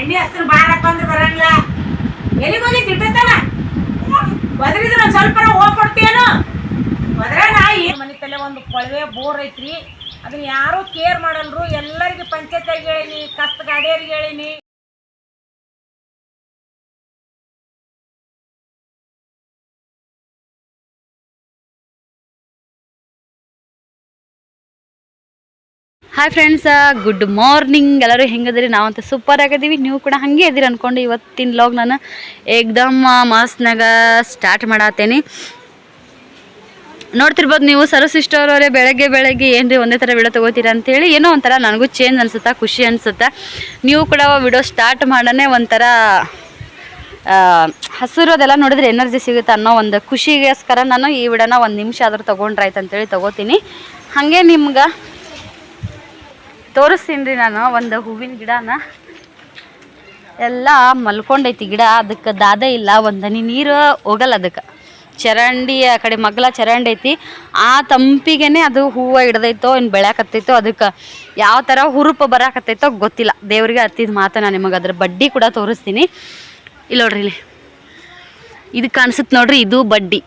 ಎಣ್ಣೆ ಹಸ್ತ್ರ ಬಾರಪ್ಪ ಅಂದ್ರೆ ಬರಂಗಿಲ್ಲ. ಎಲ್ಲಿಗೆ ಹೋಗಿ ತಿಟ್ಟತ್ತಲ್ಲ ಬದ್ರಿದ್ರೆ ಒಂದು ಸ್ವಲ್ಪ ಹೋಗ್ಕೊಡ್ತೀಯೇನು ಬದ್ರಾಗ ಮನೆ ತಲೆ ಒಂದು ಕೊಳವೆ ಬೋರ್ ಐತ್ರಿ. ಅದನ್ನ ಯಾರೂ ಕೇರ್ ಮಾಡಲ್ರು. ಎಲ್ಲರಿಗೆ ಪಂಚಾಯತ್ಗೆ ಹೇಳಿನಿ, ಕಷ್ಟ ಗಾಡಿಯರಿಗೆ ಹೇಳಿನಿ. Hi friends, good morning. ಎಲ್ಲರೂ ಹೆಂಗದ್ರಿ? ನಾವಂತ ಸೂಪರ್ ಆಗಿದ್ದೀವಿ. ನೀವು ಕೂಡ ಹಾಗೆ ಇದ್ದೀರಿ ಅಂದ್ಕೊಂಡು ಇವತ್ತಿನ ಲಾಗ್ ನಾನು ಏಕ್ದಮ್ ಮಸ್ತ್ನಾಗ ಸ್ಟಾರ್ಟ್ ಮಾಡತ್ತೇನೆ. ನೋಡ್ತಿರ್ಬೋದು ನೀವು. ಸಿಸ್ಟರ್ ಅವರೇ ಬೆಳಗ್ಗೆ ಏನ್ರಿ ಒಂದೇ ಥರ ವಿಡಿಯೋ ತೊಗೋತೀರ ಅಂತೇಳಿ ಏನೋ ಒಂಥರ ನನಗೂ ಚೇಂಜ್ ಅನ್ಸುತ್ತಾ, ಖುಷಿ ಅನ್ಸುತ್ತಾ. ನೀವು ಕೂಡ ವಿಡಿಯೋ ಸ್ಟಾರ್ಟ್ ಮಾಡೋಣ ಒಂಥರ ಹಸಿರೋದೆಲ್ಲ ನೋಡಿದ್ರೆ ಎನರ್ಜಿ ಸಿಗುತ್ತೆ ಅನ್ನೋ ಒಂದು ಖುಷಿಗೋಸ್ಕರ ನಾನು ಈ ವಿಡಿಯೋನ ಒಂದು ನಿಮಿಷ ಆದರೂ ತೊಗೊಂಡ್ರಾಯ್ತು ಅಂತೇಳಿ ತೊಗೋತೀನಿ. ಹಾಗೆ ನಿಮ್ಗೆ ತೋರಿಸ್ತೀನಿ ರೀ. ನಾನು ಒಂದು ಹೂವಿನ ಗಿಡನ ಎಲ್ಲ ಮಲ್ಕೊಂಡೈತಿ ಗಿಡ. ಅದಕ್ಕೆ ದಾದ ಇಲ್ಲ, ಒಂದು ಹನಿ ನೀರು ಹೋಗಲ್ಲ ಅದಕ್ಕೆ. ಚರಂಡಿ ಆ ಕಡೆ ಮಗ್ಲ ಚರಂಡಿ ಐತಿ. ಆ ತಂಪಿಗೆ ಅದು ಹೂವು ಹಿಡ್ದೈತೋ ಇನ್ನು ಬೆಳ್ಯಾಕತ್ತೈತೋ, ಅದಕ್ಕೆ ಯಾವ ಥರ ಹುರುಪು ಬರಾಕತ್ತೈತೋ ಗೊತ್ತಿಲ್ಲ. ದೇವ್ರಿಗೆ ಹತ್ತಿದ ಮಾತು. ನಾನು ನಿಮಗೆ ಅದ್ರ ಬಡ್ಡಿ ಕೂಡ ತೋರಿಸ್ತೀನಿ. ಇಲ್ಲಿ ನೋಡ್ರಿ, ಇಲ್ಲಿ ಇದು ಕಾಣಿಸುತ್ತೆ ನೋಡ್ರಿ, ಇದು ಬಡ್ಡಿ.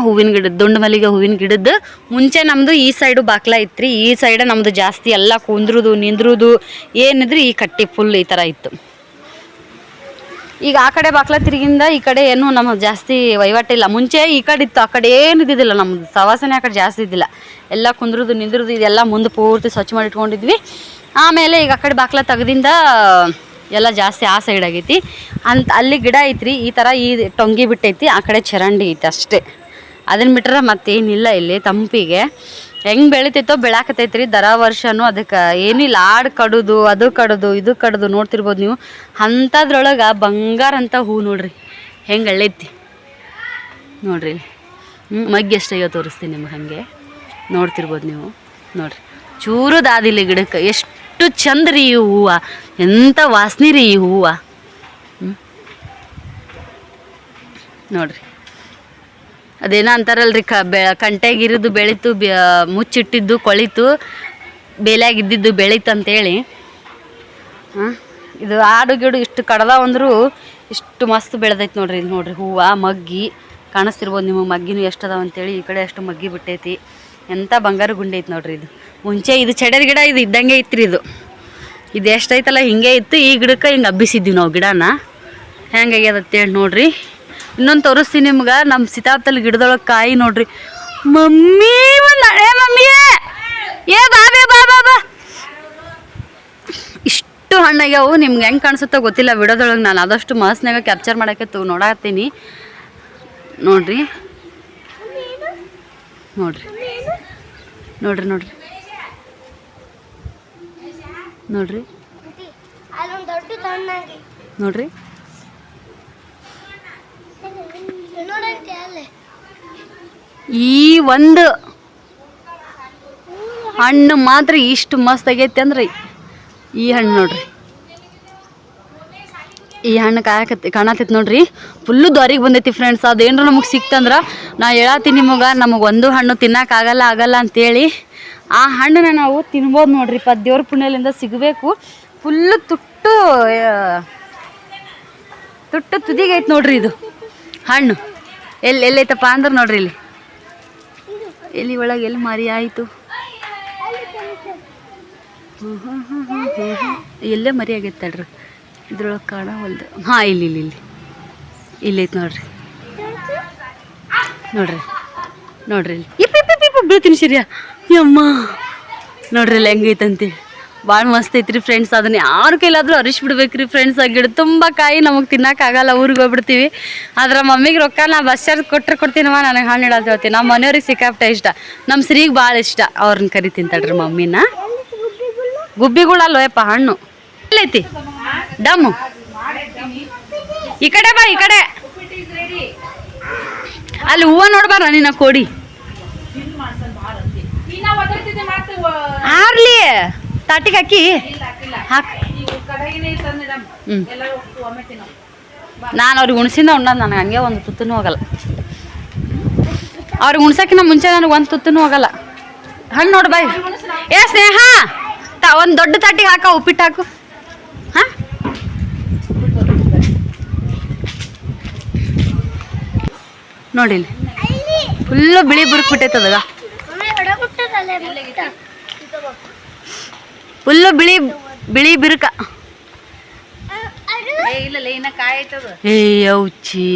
ಹೂವಿನ ಗಿಡದ, ದುಂಡು ಮಲ್ಲಿಗೆ ಹೂವಿನ ಗಿಡದ್ದು. ಮುಂಚೆ ನಮ್ಮದು ಈ ಸೈಡು ಬಾಕ್ಲ ಇತ್ತು. ಈ ಸೈಡ ನಮ್ಮದು ಜಾಸ್ತಿ ಎಲ್ಲ ಕುಂದ್ರುದು ನಿಂದ್ರುದು ಏನಿದ್ರು ಈ ಕಟ್ಟಿ ಫುಲ್ ಈ ಥರ ಇತ್ತು. ಈಗ ಆ ಕಡೆ ಬಾಕ್ಲ ತಿರುಗಿಂದ ಈ ಕಡೆ ಏನು ನಮಗೆ ಜಾಸ್ತಿ ವಹಿವಾಟಿಲ್ಲ. ಮುಂಚೆ ಈ ಕಡೆ ಇತ್ತು, ಆ ಕಡೆ ಏನು ಇದ್ದಿದ್ದಿಲ್ಲ. ನಮ್ಮದು ಸವಾಸನೆ ಆ ಕಡೆ ಜಾಸ್ತಿ ಇದ್ದಿಲ್ಲ. ಎಲ್ಲ ಕುಂದ್ರುದು ನಿಂದ್ರುದು ಇದೆಲ್ಲ ಮುಂದೆ ಪೂರ್ತಿ ಸ್ವಚ್ಛ ಮಾಡಿ ಇಟ್ಕೊಂಡಿದ್ವಿ. ಆಮೇಲೆ ಈಗ ಆ ಕಡೆ ಬಾಕ್ಲ ತೆಗ್ದಿಂದ ಎಲ್ಲ ಜಾಸ್ತಿ ಆ ಸೈಡ್ ಆಗೈತಿ ಅಂತ. ಅಲ್ಲಿ ಗಿಡ ಐತ್ರಿ, ಈ ಥರ ಈ ಟೊಂಗಿ ಬಿಟ್ಟೈತಿ. ಆ ಕಡೆ ಚರಂಡಿ ಐತಿ ಅಷ್ಟೇ. ಅದನ್ನ ಬಿಟ್ರೆ ಮತ್ತೇನಿಲ್ಲ. ಇಲ್ಲಿ ತಂಪಿಗೆ ಹೆಂಗೆ ಬೆಳಿತೈತೋ ಬೆಳಾಕತೈತ್ರಿ. ವರ್ಷನೂ ಅದಕ್ಕೆ ಏನಿಲ್ಲ. ಆಡು ಕಡುದು, ಅದು ಕಡುದು, ಇದು ಕಡುದು ನೋಡ್ತಿರ್ಬೋದು ನೀವು. ಅಂಥದ್ರೊಳಗೆ ಬಂಗಾರ ಅಂತ ಹೂ ನೋಡ್ರಿ ಹೆಂಗೆ ಅಳ್ಳೈತಿ ನೋಡ್ರಿ. ಮಗ್ಗಿ ಎಷ್ಟಾಗ್ಯೋ ತೋರಿಸ್ತೀನಿ ನಿಮ್ಗೆ. ಹಾಗೆ ನೋಡ್ತಿರ್ಬೋದು ನೀವು. ನೋಡ್ರಿ ಚೂರು ದಾದಿಲ್ಲ ಗಿಡಕ್ಕೆ. ಎಷ್ಟು ಚಂದ ರೀ ಈ ಹೂವು, ಎಂಥ ವಾಸನೆ ರೀ ಈ ಹೂವು. ನೋಡ್ರಿ, ಅದೇನೋ ಅಂತಾರಲ್ರಿ, ಕಂಟೆಗಿರಿದು ಬೆಳೀತು, ಮುಚ್ಚಿಟ್ಟಿದ್ದು ಕೊಳಿತು, ಬೇಲಾಗಿದ್ದಿದ್ದು ಬೆಳೀತು ಅಂತೇಳಿ. ಇದು ಆಡು ಗಿಡು ಇಷ್ಟು ಕಡ್ದಾವಂದ್ರೂ ಇಷ್ಟು ಮಸ್ತ್ ಬೆಳೆದೈತಿ ನೋಡ್ರಿ. ಇದು ನೋಡ್ರಿ ಹೂವು ಮಗ್ಗಿ ಕಾಣಿಸ್ತಿರ್ಬೋದು ನಿಮಗೆ. ಮಗ್ಗಿನೂ ಎಷ್ಟು ಅದಾವ ಅಂತೇಳಿ. ಈ ಕಡೆ ಅಷ್ಟು ಮಗ್ಗಿ ಬಿಟ್ಟೈತಿ. ಎಂಥ ಬಂಗಾರ ಗುಂಡಿ ಐತಿ ನೋಡ್ರಿ. ಇದು ಮುಂಚೆ ಇದು ಚಡರ್ ಗಿಡ ಇದು ಇದ್ದಂಗೆ ಐತ್ರಿ. ಇದು ಎಷ್ಟೈತಲ್ಲ ಹಿಂಗೆ ಇತ್ತು. ಈ ಗಿಡಕ್ಕೆ ಹಿಂಗೆ ಹಬ್ಬಿಸಿದ್ವಿ ನಾವು ಗಿಡನ. ಹೆಂಗಾಗ್ಯದತ್ತೇಳಿ ನೋಡ್ರಿ. ಇನ್ನೊಂದು ತೋರಿಸ್ತೀನಿ ನಿಮ್ಗೆ. ನಮ್ಮ ಸೀತಾಫಲ ಗಿಡದೊಳಗೆ ಕಾಯಿ ನೋಡ್ರಿ. ಮಮ್ಮಿ ಒಂದು ಹಳೆ ಮಮ್ಮಿ ಏ ಬಾಬೇ ಬಾ ಬಾ ಬಾ. ಇಷ್ಟು ಹಣ್ಣಾಗ್ಯಾವು. ನಿಮ್ಗೆ ಹೆಂಗೆ ಕಾಣಿಸುತ್ತೋ ಗೊತ್ತಿಲ್ಲ ವಿಡಿಯೋದೊಳಗೆ. ನಾನು ಆದಷ್ಟು ಮಸ್ತ್ನಾಗ ಕ್ಯಾಪ್ಚರ್ ಮಾಡೋಕ್ಕೆ ನೋಡಾತೀನಿ. ನೋಡ್ರಿ ನೋಡ್ರಿ ನೋಡ್ರಿ ನೋಡ್ರಿ ನೋಡ್ರಿ ನೋಡ್ರಿ. ಈ ಒಂದು ಹಣ್ಣು ಮಾತ್ರ ಇಷ್ಟು ಮಸ್ತ್ ಆಗೈತಿ ಅಂದ್ರೆ ಈ ಹಣ್ಣು ನೋಡ್ರಿ. ಈ ಹಣ್ಣು ಕಾಣತೈತಿ ನೋಡ್ರಿ. ಫುಲ್ಲು ದ್ವಾರಿಗೆ ಬಂದೈತಿ ಫ್ರೆಂಡ್ಸ್. ಅದೇನ್ರ ನಮಗೆ ಸಿಕ್ತಂದ್ರೆ ನಾ ಹೇಳತ್ತೀನಿ ನಿಮಗೆ, ನಮಗೆ ಒಂದು ಹಣ್ಣು ತಿನ್ನೋಕ್ಕಾಗಲ್ಲ ಅಂತೇಳಿ. ಆ ಹಣ್ಣನ್ನ ನಾವು ತಿನ್ಬೋದು ನೋಡ್ರಿ. ದೇವ್ರ ಪುಣ್ಯಲಿಂದ ಸಿಗಬೇಕು. ಫುಲ್ಲು ತುಟ್ಟು ತುದಿಗೈತೆ ನೋಡ್ರಿ ಇದು ಹಣ್ಣು. ಎಲ್ಲೈತಪ್ಪ ಅಂದ್ರೆ ನೋಡ್ರಿ, ಎಲ್ಲಿ ಒಳಗೆ ಎಲ್ಲಿ ಮರಿ ಆಯಿತು. ಎಲ್ಲೇ ಮರಿ ಆಗೈತೆ ತಡ್ರಿ. ಇದ್ರೊಳಗೆ ಕಾಣವಲ್ದು. ಹಾಂ, ಇಲ್ಲೈತೆ ನೋಡ್ರಿ. ನೋಡ್ರಿ ಇಪ್ಪ ಬೀಳ್ತೀನಿ ಸಿರಿಯ ಯಮ್ಮ. ನೋಡ್ರಿ ಇಲ್ಲಿ ಹೆಂಗೈತಂತೆ. ಭಾಳ ಮಸ್ತ್ ಐತ್ರಿ ಫ್ರೆಂಡ್ಸ್. ಅದನ್ನ ಯಾರ ಕೈಲಾದರೂ ಅರಿಸ್ಬಿಡ್ಬೇಕ್ರಿ ಫ್ರೆಂಡ್ಸ್. ಆ ಗಿಡ ತುಂಬ ಕಾಯಿ ನಮಗೆ ತಿನ್ನೋಕ್ಕಾಗಲ್ಲ. ಊರಿಗೆ ಹೋಗ್ಬಿಡ್ತೀವಿ. ಆದ್ರೆ ಮಮ್ಮಿಗೆ ರೊಕ್ಕ ನಾ ಬಸ್ ಚಾರ್ಜ್ ಕೊಟ್ಟಿನವ. ನನಗೆ ಹಣ್ಣು ಇಡೋದು ಹೇಳ್ತೀನಿ. ನಮ್ಮ ಮನೆಯವ್ರಿಗೆ ಸಿಕ್ಕಾಪಟ್ಟೆ ಇಷ್ಟ. ನಮ್ಮ ಸ್ತ್ರೀಗೆ ಭಾಳ ಇಷ್ಟ. ಅವ್ರನ್ನ ಕರಿತೀನಿ ತಡ್ರಿ ಮಮ್ಮಿನ. ಗುಬ್ಬಿಗಳಲ್ಲೋಯಪ್ಪ ಹಣ್ಣು ಎಲ್ಲೈತಿ ಡಮ್ಮು. ಈ ಕಡೆ ಬಾ, ಈ ಕಡೆ. ಅಲ್ಲಿ ಹೂವು ನೋಡ್ಬಾರ ನೀನ ಕೊಡಿ ಆರ್ಲಿ ತಾಟಿಗೆ ಹಾಕಿ ನಾನು ಅವ್ರಿಗೆ ಉಣ್ಸಿಂದ ಉಣ್ಣೋದು. ನನಗೆ ಹಂಗೆ ಒಂದು ತುತ್ತೂ ಹೋಗಲ್ಲ. ಅವ್ರಿಗೆ ಉಣ್ಸೋಕ್ಕಿಂತ ಮುಂಚೆ ನನಗೆ ಒಂದು ತುತ್ತೂ ಹೋಗಲ್ಲ. ಹಣ್ಣು ನೋಡಿ ಬಾಯ್. ಏ ಸ್ನೇಹ, ಒಂದು ದೊಡ್ಡ ತಾಟಿಗೆ ಹಾಕ, ಉಪ್ಪಿಟ್ಟು ಹಾಕು. ಹಾಂ ನೋಡಿ ಫುಲ್ಲು ಬಿಳಿ ಬಿರುಕು ಬಿಟ್ಟೈತದ ಫುಲ್ಲು ಬಿಳಿ ಬಿಳಿ ಬಿರುಕ ಏ ಔಚಿ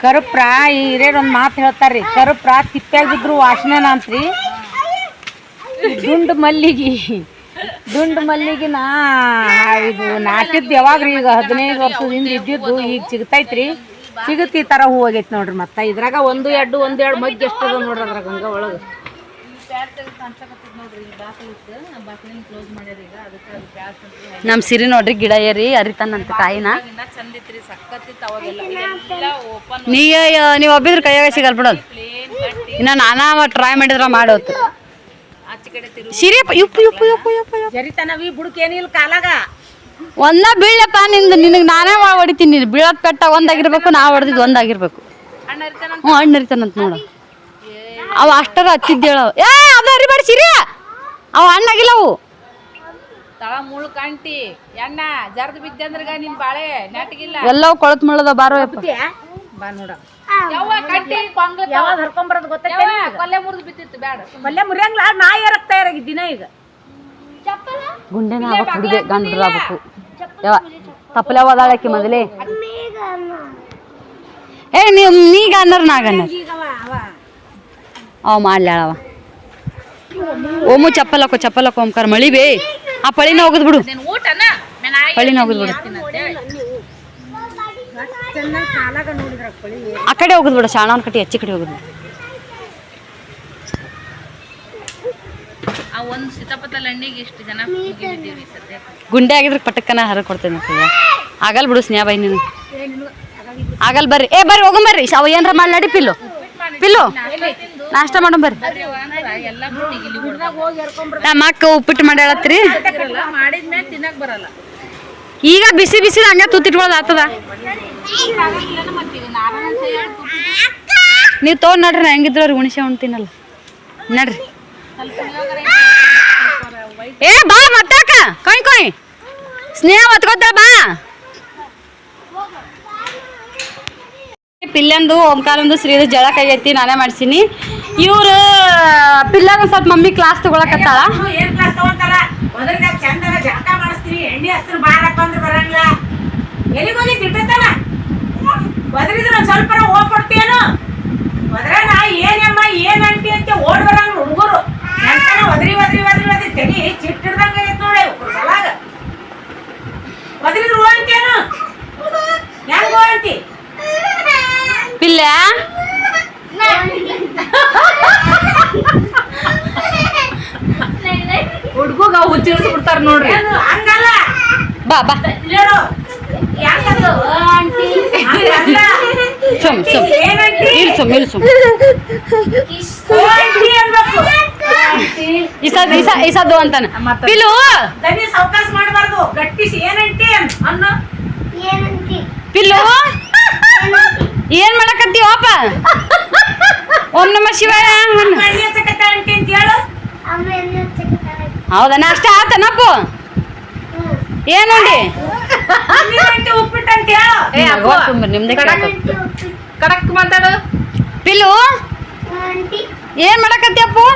ಕರುಪ್ರ ಈ ಹಿರಿಯರೊಂದು ಮಾತು ಹೇಳ್ತಾರ್ರಿ, ಕರುಪ್ರ ತಿಪ್ಪ್ಯಾಗ ಬಿದ್ರು ವಾಸನೆನ ಅಂತ್ರಿ. ದುಂಡು ಮಲ್ಲಿಗಿನ ಇದು ನಾಟಿದ್ದು ಯಾವಾಗ್ರಿ ಈಗ 15 ವರ್ಷದಿಂದ ಇದ್ದಿದ್ದು ಈಗ ಸಿಗ್ತೈತ್ರಿ. ಸಿಗುತ್ತೆ ಈ ಥರ ಹೂ ಆಗೈತಿ ನೋಡ್ರಿ. ಮತ್ತೆ ಇದ್ರಾಗ ಒಂದು ಎರಡು ಮಗ್ಗಿ ಎಷ್ಟು ಅದ ನೋಡ್ರಿ ಅದ್ರಾಗ ಹಂಗ ಒಳಗೆ. ನಮ್ಮ ಸಿರಿ ನೋಡ್ರಿ ಗಿಡ ಏರಿ ಅರಿತಾನಂತ ಕಾಯಿನ. ನೀವು ಒಬ್ಬಿದ್ರ ಕೈಯಾಗ ಸಿಗಲ್ ಬಿಡೋದು. ಇನ್ನ ನಾನಾ ಟ್ರೈ ಮಾಡಿದ್ರ ಮಾಡೋದು. ಸಿರಿ ಜರಿತಾನವಿ ಬುಡಕ್ ಏನಿಲ್ಲ ಕಾಲಾಗ. ಒಂದ ಬೀಳಪ್ಪ ನಿನಗೆ ನಾನೇ ಹೊಡಿತೀನಿ. ಬೀಳೋದ್ ಪೆಟ್ಟ ಒಂದಾಗಿರ್ಬೇಕು, ನಾ ಹೊಡೆದಿದ್ದು ಒಂದಾಗಿರ್ಬೇಕು. ಹ್ಞೂ ಹಣ್ಣು ಅರಿತಾನಂತ ನೋಡ. ಅವ ಅಷ್ಟರ ಹಚ್ಚಿದ್ದೇಳ. ಏ ಅದು ಅರಿಬೇಡಿ ಸಿರಿ, ಅವ ಹಣ್ಣಾಗಿಲ್ಲ. ಅವು ಎಲ್ಲವೂ ಕೊಳತ್ ಮುಳ್ಳದ ಬಾರೋ ಬಾ ನೋಡ. ಯಾವಾಗ ಹರ್ಕೊಂಬರೋದು ಗೊತ್ತೈತೆ? ಪಲ್ಯ ಮುರಿಯಂಗ್ಲ ನಾಯಿ ಏರಕ್ ತಯಾರಾಗಿದ್ದೀನ ಈಗ. ಗುಂಡೆನ ಆಗ್ಬೇಕು, ಹುಡುಗೆ ಗಂಡ್ರ ಆಗ್ಬೇಕು. ಯಾವ ತಪ್ಪಲೆ ಓದಾಳಕ್ಕೆ ಮೊದಲೇ. ಏ ನೀಗ ಅನ್ನರ್ ನಾಗನ್ನರ್ ಅವ ಮಾಡ್ಲಾಳವ. ಓಮು ಚಪ್ಪಲಕ್ಕ ಓಂಕಾರ ಮಳಿ ಬೇ. ಆ ಪಳಿನ ಹೋಗುದ್ ಬಿಡು, ಪಳಿನ ಹೋಗುದ್ ಬಿಡು. ಆ ಕಡೆ ಹೋಗುದ್ ಬಿಡು, ಶಾಣವನ್ ಕಟ್ಟಿ ಹೆಚ್ಚಿ ಕಡೆ ಹೋಗುದ್. ಗುಂಡೆ ಆಗಿದ್ರೆ ಪಟಕ್ಕನ ಹರ ಕೊಡ್ತೇನೆ. ಆಗಲ್ ಬಿಡು ಸ್ನೇಹ ಬೈ, ನೀನು ಆಗಲ್ ಬರ್ರಿ. ಏ ಬರ್ರಿ ಹೋಗಂಬರ್ರಿ. ಅವ ಏನ್ರ ಮಾಡಿ ನಡಿ. ಪಿಲ್ಲು ನಾಷ್ಟ ಮಾಡಂಬರ್ರಿ. ನಮ್ಮ ಅಕ್ಕ ಉಪ್ಪಿಟ್ಟು ಮಾಡಿ ಹೇಳತ್ರಿ. ಈಗ ಬಿಸಿ ಹಂಗ ತೂತಿಟ್ಕೊಳ್ಳೋದು ಆಗ್ತದ. ನೀವು ತೊಗೊಂಡ್ ನಡ್ರಿ, ನಾ ಹೆಂಗಿದ್ರವ್ರಿ ಹುಣಸೆ ಉಣ್ತೀನಲ್ಲ ನಡ್ರಿ. ಏ ಬಾ ಮತ್ತಾಕ ಕೊಯ್ ಸ್ನೇಹ ಒತ್ಕೋತ ಬಾ. ಪಿಲ್ಲಂದು ಓಂಕಾರಂದು ಶ್ರೀದು ಜಳಕ ಆಗೈತಿ, ನಾನೇ ಮಾಡ್ಸೀನಿ. ಇವ್ರು ಪಿಲ್ಲನ ಸ್ವಲ್ಪ ಮಮ್ಮಿ ಕ್ಲಾಸ್ ತಗೊಳಕತ್ತಾಳ. ಏನ್ ಕ್ಲಾಸ್ ತಗೊಂತಾರ? ಮೊದಲಿನಾಗ ಚಂದಾಗ ಜಳಕ ಮಾಡಿಸ್ತೀವಿ, ಎಣ್ಣೆ ಹಸ್ತ್ರ ಬಾರಕ್ ಬಂದ್ರೆ ಬರಂಗಿಲ್ಲ. ಎಲ್ಲಿಗೆ ಹೋಗಿ ತಿಟ್ಟತಾನ ಬದ್ರಿದ್ರೆ ಒಂದ್ ಸ್ವಲ್ಪ ಹೋಗ್ಕೊಡ್ತೀಯೇನು? ಬದ್ರ ನಾ ಏನಮ್ಮ ಏನ್ ಅಂಟಿ ಅಂತ ಓಡ್ ಬರಂಗ ಹುಡುಗರು ಎಂತಾನ ಒದ್ರಿ ತೆಗಿ ಚಿಟ್ಟಿಡ್ದಂಗ ಐತ್ ನೋಡಿ ಸಲಾಗ. ಬದ್ರಿದ್ರೆ ಹೋಗ್ತೇನು? ಹೆಂಗ ಹೋಗ್ತಿ ಪಿಲ್ಲ? ಹುಡ್ಗುಗ ಹುಚ್ಚಿಡ್ಸ್ಬಿಡ್ತಾರ ನೋಡ್ರಿ. ಹಂಗಲ್ಲ, ಬಾ ಬಾ ಇಸದು ಅಂತಾನ. ಪಿಲು ಸಾವಕಾಶ ಮಾಡಬಾರ್ದು, ಗಟ್ಟಿಸಿ ಏನಂಟಿ ಅನ್ನ. ಪಿಲ್ಲು ಏನ್ ಮಾಡಕತ್ತೀವಪ್ಪ? ಓಂ ನಮ ಶಿವಾಯ. ಹೌದಾ, ಅಷ್ಟೇ ಆತನಪ್ಪು. ಏನುಂಡಿ ನಿಮ್ದೆ ಕಡಕ್ ಮಾತಾಡು. ಪಿಲ್ಲು ಏನ್ ಮಾಡಕತ್ತೀಯಪ್ಪು?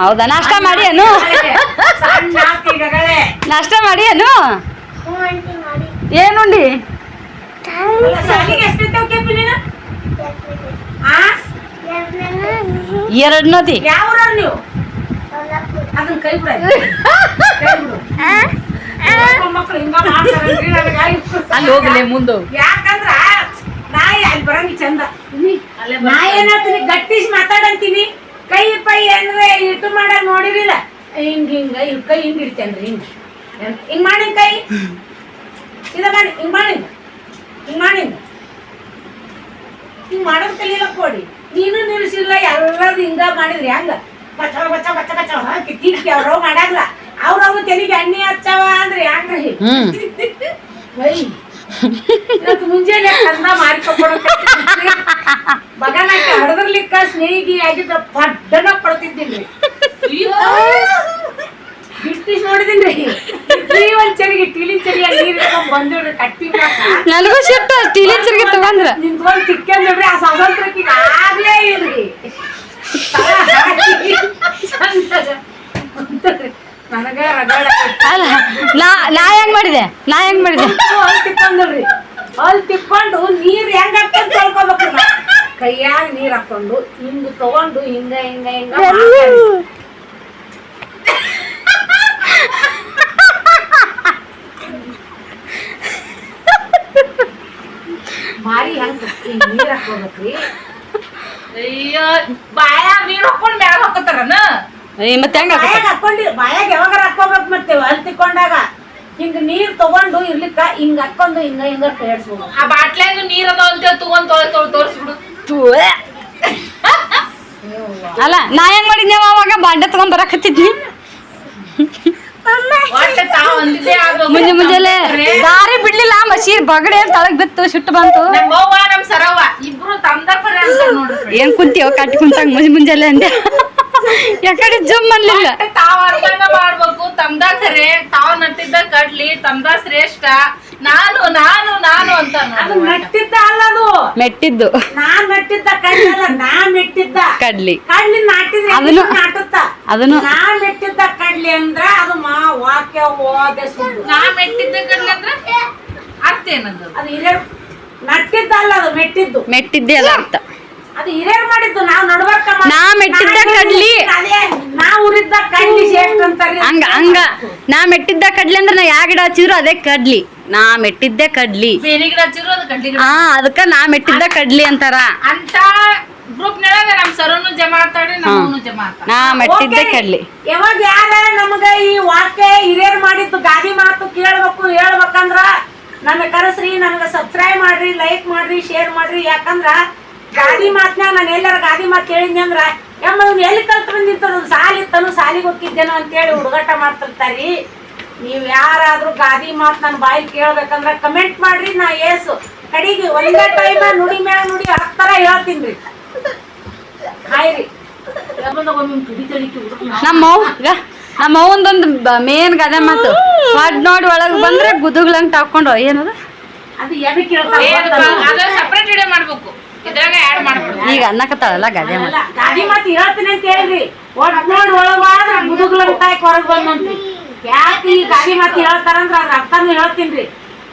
ಹೌದಾ, ನಾಷ್ಟ ಮಾಡಿ ಏನು? ನಾಷ್ಟ ಮಾಡಿ ಏನು? ಏನುಂಡಿ? ಎರಡು ನದಿ. ಯಾವ ನೀವು? ಅದನ್ನ ಕೈ ಬಿಡ. ಮಕ್ಕಳು ಹಿಂಗ ಮಾಡ್ತಾರಲ್ರಿ, ಅಲ್ಲಿ ಹೋಗ್ಲಿ ಮುಂದೆ. ಯಾಕಂದ್ರ ನಾಯಿ ಅಲ್ಲಿ ಬರಂಗಿ ಚಂದ. ನಾ ಏನಾಗ್ತೀನಿ ಗಟ್ಟಿಸಿ ಮಾತಾಡಂತೀನಿ. ಕೈ ಪೈ ಅಂದ್ರೆ ಇಟ್ಟು ಮಾಡಕ್ ನೋಡಿರಿಲ್ಲ. ಹಿಂಗ ಕೈ ಹಿಂಗ್ ಇಡ್ತೇನ್ರಿ. ಹಿಂಗ್ ಮಾಡಿ ಕೈ ಇದ ಮಾಡಿ ಹಿಂಗ್ ಮಾಡಿ ಹಿಂಗ್ ಮಾಡೋದ್ ಕಲಿಯಲ್ಲ ಕೊಡಿ. ನೀನು ನಿಲ್ಸಿಲ್ಲ, ಎಲ್ಲರೂ ಹಿಂಗ ಮಾಡಿದ್ರಿ. ಹಂಗ ಬಚ್ಚ ಕಿಕ್ಕಿ ಅವ್ರವ್ ಮಾಡಾಗ್ಲ. ಅವ್ರವ್ ತೆಲಿಗೆ ಎಣ್ಣೆ ಹಚ್ಚವ ಅಂದ್ರೆ ಹೆಂಗ್ರಿ? ಮುಂಜಾನೆ ಕಂದ ಮಾರಿಕೊಂಡ್ಬಿಡ ಬಗನಾಕಿ ಹಡದ್ರಲಿಕ್ಕ ಸ್ನೇಹಿಗಿ ಆಗಿದ್ದ ಪಡ್ಡನ ಪಡ್ತಿದ್ದೀನಿ. ಬ್ರಿಟಿಷ್ ನೋಡಿದೀನ್ರಿ ಒಂದ್ ಚರಿಗೆ ಟೀಲಿನ್ ಚರಿಯಾಗಿ ನೀರ್ ಇಟ್ಕೊಂಡ್ ಬಂದಿಡ್ರಿ ಕಟ್ಟಿ ನನಗೂ ಸಿಟ್ಟು ಸ್ಟೀಲಿನ ಚರಿಗೆ ತಗೊಂಡ್ರ ನಿಂತ್ಕೊಂಡ್ ತಿಕ್ಕೊಂಡ್ರಿ ಆ ಸ್ವಾತಂತ್ರ್ಯಕ್ಕೆ ಆಗ್ಲೇ ಇಲ್ರಿ ನನಗ ರಗಡ ಅಲ್ಲ ನಾ ಹೆಂಗ್ ಮಾಡಿದೆ ಹೊಲ್ ತಿಕ್ಕೊಂಡ್ರಿ ಹೊಲ್ ತಿಕ್ಕೊಂಡು ನೀರ್ ಹೆಂಗ್ ಹಾಕ್ಕೊಂಡ್ ತೊಳ್ಕೊಬೇಕು ಕೈಯಾಗ ನೀರ್ ಹಾಕೊಂಡು ಹಿಂಗ್ ತಗೊಂಡು ಹಿಂಗ ಮಾರಿ ಹೆಂಗ್ ನೀರ್ ಹಾಕೋಬೇಕ್ರಿ ಅಯ್ಯೋ ಬಾಯಾಗ ನೀರ್ ಹಾಕೊಂಡ್ ಮ್ಯಾಗ ಹಾಕೋತಾರನ ಮತ್ತೆ ಹೆಂಗ ಬಾಯಾಗ ಹಾಕೊಂಡಿ ಬಾಯಾಗ ಯಾವಾಗ ಹಾಕೋಬೇಕು ಮತ್ತೆ ಹೊಲ್ ತಿಕ್ಕೊಂಡಾಗ ಹಿಂಗ ನೀರ್ ತಗೊಂಡು ಇರ್ಲಿಕ್ಕ ಹಿಂಗ ಹಾಕೊಂಡು ಹಿಂಗ ಕೇಳಿಸ್ಬೋದು ಆ ಬಾಟ್ಲಾಗ ನೀರ್ ಅದಾವ ಅಂತ ತಗೊಂಡ್ ತೋರಿಸ್ಬಿಡು ಅಲ್ಲ ನಾ ಹೆಂಗ್ ಮಾಡಿದ್ನಿ ಅವಾಗ ಬಾಂಡೆ ತಗೊಂಡ್ ಬರಕತ್ತಿದ್ನಿ ಒಟ್ಟ ತಾವ್ ಅಂದಿದ್ದೆ ಅದು ಮುಂಜಾನೆ ದಾರಿ ಬಿಡ್ಲಿಲ್ಲ ಮಸೀರ್ ಬಗಡೆ ತಳಗ್ ಬಿತ್ತು ಸಿಟ್ಟು ಬಂತು ನಮ್ ಅವ್ವ ನಮ್ ಸರವ್ವ ಇಬ್ರು ತಮ್ದಪ್ಪರೇ ಅಂತ ನೋಡ್ರಿ ಏನ್ ಕುಂತೀವ ಕಟ್ಟಿ ಕುಂತಾಗ ಮುಂಜಾನೆ ಅಂದೆ ಯಾಕಡೆ ಜಮ್ ಅನ್ಲಿಲ್ಲ ತಾವ್ ಅರ್ಥನ ಮಾಡ್ಬೇಕು ತಮ್ದ ಖರೆ ತಾವ್ ನಟ್ಟಿದ್ದ ಕಡ್ಲಿ ತಮ್ದ ಶ್ರೇಷ್ಠ ನಾನು ನಾನು ನಾನು ಅಂತ ಅದು ನಟ್ಟಿದ್ದ ಅಲ್ಲ ಅದು ಮೆಟ್ಟಿದ್ದು ನಾನ್ ನಟ್ಟಿದ್ದ ಕಡ್ಲಿ ಅಲ್ಲ ನಾ ಮೆಟ್ಟಿದ್ದ ಕಡ್ಲಿ ಕಡ್ಲಿ ನಾಟಿದ್ರೆ ಅದನ್ನು- ನಾಟುತ್ತ ಅದನ್ನು ನಾ ಮೆಟ್ಟಿದ್ದ ಕಡ್ಲಿ ಅಂದ್ರ ಅದು ವಾಕ್ಯ ಓದೆ ಸುಳ್ಳು ನಾ ಮೆಟ್ಟಿದ್ದ ಕಡ್ಲಿ ಅಂದ್ರ ಅರ್ಥ ಏನದು ಅದು ಹಿರಿಯರ್ ನಟ್ಟಿದ್ದ ಅಲ್ಲ ಅದು ಮೆಟ್ಟಿದ್ದು ಮೆಟ್ಟಿದ್ದೆ ಅಲ್ಲ ಅರ್ಥ ಅದು ಹಿರಿಯರ್ ಮಾಡಿದ್ದು ನಾವ್ ನಡ್ಬರ್ಕ ನಾ ಮೆಟ್ಟಿದ್ದ ಕಡ್ಲಿ ಅದೇ ನಾ ಉರಿದ್ದ ಕಡ್ಲಿ ಶ್ರೇಷ್ಠ ಅಂತಾರಿ ಹಂಗ ನಾ ಮೆಟ್ಟಿದ್ದ ಕಡ್ಲಿ ಅಂದ್ರೆ ನಾ ಯಾ ಗಿಡ ಹಚ್ಚಿದ್ರು ಅದೇ ಕಡ್ಲಿ ನಾ ಮೆಟ್ಟಿದ್ದೆ ಕಡ್ಲಿ ಬೇರೆ ಗಿಡ ಹಚ್ಚಿರು ಅದು ಕಡ್ಲಿ ಗಿಡ ಅದಕ್ಕ ನಾ ಮೆಟ್ಟಿದ್ದ ಕಡ್ಲಿ ಅಂತಾರ ಅಂತ ಗ್ರೂಪ್ ನೊಳಗ ನಮ್ ಸರನು ಜಮಾ ಆಗ್ತಾಡ್ರಿ ನಮ್ಮನು ಜಮಾ ಆಗ್ತಾರ ನಾ ಮೆಟ್ಟಿದ್ದೆ ಕಡ್ಲಿ ಯಾವಾಗ ಯಾರ ನಮಗ ಈ ವಾಕ್ಯ ಹಿರಿಯರ್ ಮಾಡಿದ್ದು ಗಾದಿ ಮಾತು ಕೇಳ್ಬೇಕು ಹೇಳ್ಬೇಕಂದ್ರ ನನ್ನ ಕರೆಸ್ರಿ ನನಗ ಸಬ್ಸ್ಕ್ರೈಬ್ ಮಾಡ್ರಿ ಲೈಕ್ ಮಾಡ್ರಿ ಶೇರ್ ಮಾಡ್ರಿ ಯಾಕಂದ್ರ ಗಾದಿ ಮಾತ್ನಾಗ ನಾನು ಎಲ್ಲಾರ ಗಾದಿ ಮಾತು ಹೇಳಿದ್ನಿ ಅಂದ್ರ ಎಲ್ಲಿ ಕಲ್ತ್ ಬಂದಿರ್ತದ ಸಾಲಿತ್ತನು ಸಾಲಿಗೆ ಹೋಗಿದ್ದೇನೋ ಅಂತೇಳಿ ಹುಡುಗಾಟ ಮಾಡ್ತಿರ್ತಾರಿ ನೀವ್ ಯಾರಾದ್ರೂ ಗಾದಿ ಮಾತು ನನ್ನ ಬಾಯಿ ಕೇಳ್ಬೇಕಂದ್ರ ಕಮೆಂಟ್ ಮಾಡ್ರಿ ನಾ ಏಸು ಕಡಿಗೆ ಒಂದೇ ಟೈಮ್ ನುಡಿ ಮ್ಯಾಗ ನುಡಿ 10 ತರ ಹೇಳ್ತೀನಿ ಹಾಯ್ರಿ ನಮ್ಮ ಅವ್ವಂದೊಂದು ಮೇನ್ ಗದೆ ಮಾತು ಹೊಡ್ ನೋಡಿ ಒಳಗ್ ಬಂದ್ರೆ ಗುದುಗ್ಲಂಗ್ ತಾಕೊಂಡು ಏನದು ಅದು ಎದಕ್ಕೆ ಹೇಳ್ತಾರೆ ಅದ ಸಪರೇಟ್ ವಿಡಿಯೋ ಮಾಡ್ಬೇಕು ಇದ್ರಾಗ ಆಡ್ ಮಾಡ್ಬಿಡು ಈಗ ಅನ್ನಕತ್ತಾಳಲ್ಲ ಗದೆ ಮಾತು ಗಾದಿ ಮಾತು ಹೇಳ್ತೀನಿ ಅಂತ ಹೇಳ್ರಿ ಒಟ್ ನೋಡಿ ಒಳಗಾದ್ರ ಮುದುಗ್ಲಂತಾಯ್ ಹೊರಗ್ ಬಂದಂತ್ರಿ ಯಾಕೆ ಈ ಗಾದಿ ಮಾತು ಹೇಳ್ತಾರಂದ್ರ ಅದ್ರ ಅರ್ಥನೂ ಹೇಳ್ತೀನ್ರಿ